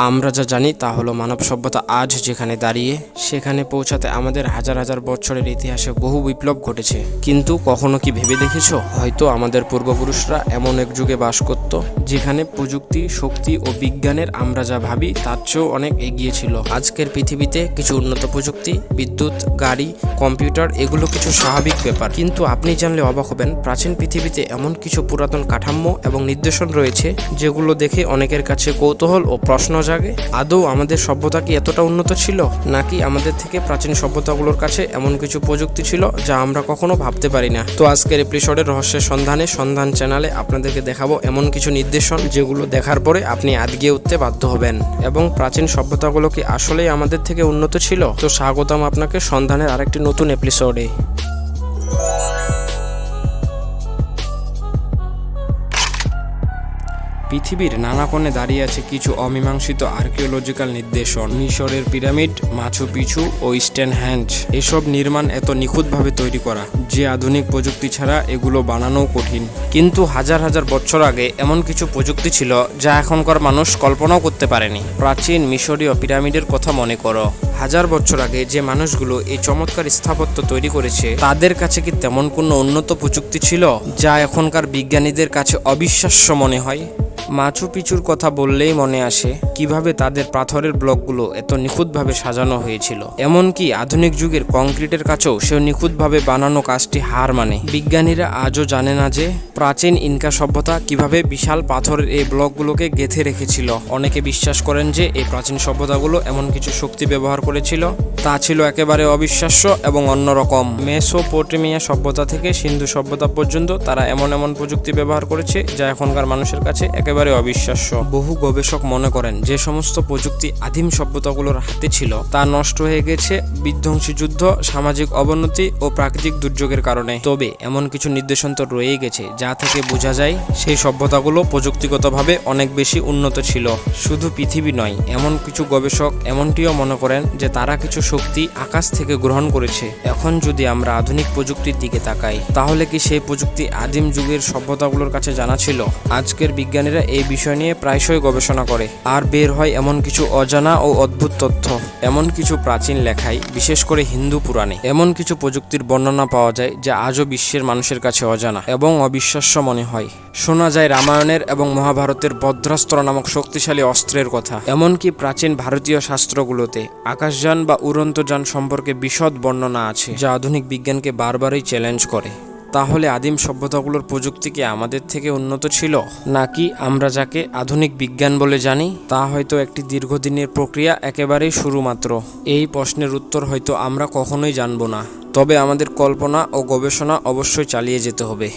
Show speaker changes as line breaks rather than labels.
আমরা যা জানি তা হলো মানব সভ্যতা আজ যেখানে দাঁড়িয়ে সেখানে পৌঁছাতে আমাদের হাজার হাজার বছরের ইতিহাসে বহু বিপ্লব ঘটেছে। কিন্তু কখনো কি ভেবে দেখেছো, হয়তো আমাদের পূর্বপুরুষরা এমন এক যুগে বাস করত যেখানে প্রযুক্তি, শক্তি ও বিজ্ঞানের আমরা যা ভাবি তার চেয়েও অনেক এগিয়ে ছিল। আজকের পৃথিবীতে কিছু উন্নত প্রযুক্তি, বিদ্যুৎ, গাড়ি, কম্পিউটার এগুলো কিছু স্বাভাবিক ব্যাপার, কিন্তু আপনি জানলে অবাক হবেন প্রাচীন পৃথিবীতে এমন কিছু পুরাতন কাঠামো এবং নিদর্শন রয়েছে যেগুলো দেখে অনেকের কাছে কৌতূহল ও প্রশ্ন জাগে। আদৌ আমাদের সভ্যতা কি এতটা উন্নত ছিল, নাকি আমাদের থেকে প্রাচীন সভ্যতাগুলোর কাছে এমন কিছু প্রযুক্তি ছিল যা আমরা কখনো ভাবতে পারি না? তো আজকের এপিসোডের রহস্যের সন্ধান চ্যানেলে আপনাদেরকে দেখাবো এমন কিছু নিদর্শন যেগুলো দেখার পরে আপনি আটকে উঠতে বাধ্য হবেন। এবং প্রাচীন সভ্যতাগুলো কি আসলেই আমাদের থেকে উন্নত ছিল? তো স্বাগতম আপনাকে সন্ধানের আরেকটি নতুন এপিসোডে। পৃথিবীর নানা কোণে দাঁড়িয়ে আছে কিছু অমীমাংসিত আর্কিওলজিক্যাল নিদর্শন। মিশরের পিরামিড, মাচু পিছু ও স্টোনহেঞ্জ, এসব নির্মাণ এত নিখুঁতভাবে তৈরি করা যে আধুনিক প্রযুক্তি ছাড়া এগুলো বানানোও কঠিন। কিন্তু হাজার হাজার বছর আগে এমন কিছু প্রযুক্তি ছিল যা এখনকার মানুষ কল্পনাও করতে পারেনি। প্রাচীন মিশরীয় পিরামিডের কথা মনে করো। হাজার বছর আগে যে মানুষগুলো এই চমৎকার স্থাপত্য তৈরি করেছে তাদের কাছে কি তেমন কোনো উন্নত প্রযুক্তি ছিল যা এখনকার বিজ্ঞানীদের কাছে অবিশ্বাস্য মনে হয়? মাচু পিচুর কথা বললেই মনে আসে কিভাবে তাদের পাথরের ব্লকগুলো এত নিখুঁতভাবে সাজানো হয়েছিল। এমনকি আধুনিক যুগের কংক্রিটের কাছেও সে নিখুঁতভাবে বানানো কাজটি হার মানে। বিজ্ঞানীরা আজও জানে না যে প্রাচীন ইনকা সভ্যতা কিভাবে বিশাল পাথরের এই ব্লকগুলোকে গেঁথে রেখেছিল। অনেকে বিশ্বাস করেন যে এই প্রাচীন সভ্যতাগুলো এমন কিছু শক্তি ব্যবহার করেছিল তা ছিল একেবারে অবিশ্বাস্য এবং অন্যরকম। মেসোপটেমিয়া সভ্যতা থেকে সিন্ধু সভ্যতা পর্যন্ত তারা এমন প্রযুক্তি ব্যবহার করেছে যা এখনকার মানুষের কাছে একেবারে অবিশ্বাস্য। বহু গবেষক মনে করেন যে সমস্ত প্রযুক্তি আদিম সভ্যতাগুলোর হাতে ছিল তা নষ্ট হয়ে গেছে বিধ্বংসী যুদ্ধ, সামাজিক অবনতি ও প্রাকৃতিক দুর্যোগের কারণে। তবে এমন কিছু নিদর্শন তো রয়েই গেছে যা থেকে বোঝা যায় সেই সভ্যতাগুলো প্রযুক্তিগতভাবে অনেক বেশি উন্নত ছিল। শুধু পৃথিবী নয়, এমন কিছু গবেষক এমনটিও মনে করেন যে তারা কিছু শক্তি আকাশ থেকে গ্রহণ করেছে। এখন যদি আমরা আধুনিক প্রযুক্তির দিকে তাকাই, তাহলে কি সেই প্রযুক্তি আদিম যুগের সভ্যতাগুলোর কাছে জানা ছিল? আজকের বিজ্ঞানীরা এই বিষয় নিয়ে প্রায়শই গবেষণা করে আর বের হয় এমন কিছু অজানা ও অদ্ভুত তথ্য। এমন কিছু প্রাচীন লেখায়, বিশেষ করে হিন্দু পুরাণে এমন কিছু প্রযুক্তির বর্ণনা পাওয়া যায় যা আজও বিশ্বের মানুষের কাছে অজানা এবং অবিশ্বাস্য মনে হয়। শোনা যায় রামায়ণের এবং মহাভারতের বজ্রাস্ত্র নামক শক্তিশালী অস্ত্রের কথা। এমনকি প্রাচীন ভারতীয় শাস্ত্রগুলোতে আকাশযান বা উড়ন্ত যান সম্পর্কে বিশদ বর্ণনা আছে যা আধুনিক বিজ্ঞানকে বারবারই চ্যালেঞ্জ করে। তাহলে আদিম সভ্যতাগুলোর প্রযুক্তি কি আমাদের থেকে উন্নত ছিল, নাকি আমরা যাকে আধুনিক বিজ্ঞান বলে জানি তা হয়তো একটি দীর্ঘদিনের প্রক্রিয়া, একেবারেই শুরু মাত্র? এই প্রশ্নের উত্তর হয়তো আমরা কখনোই জানব না, তবে আমাদের কল্পনা ও গবেষণা অবশ্যই চালিয়ে যেতে হবে।